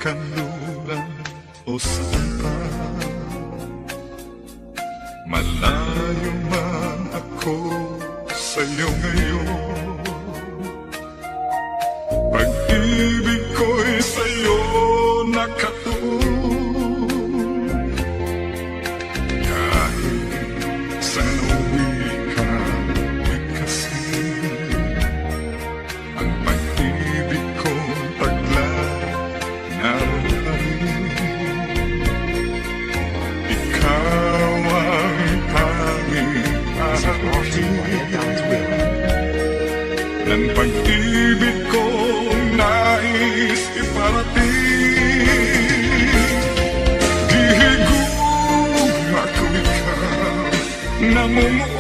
kanluran o saan pa. Malayo man ako sa'yo ngayon, pag-ibig ko'y sa'yo nakatuon. Kahit saan uwi ka, di kasi ang pag-ibig kong taglay naroon. Ikaw ang tanging aking ng pag-ibig kong nais iparating. Dihigong ako ikaw, namumuo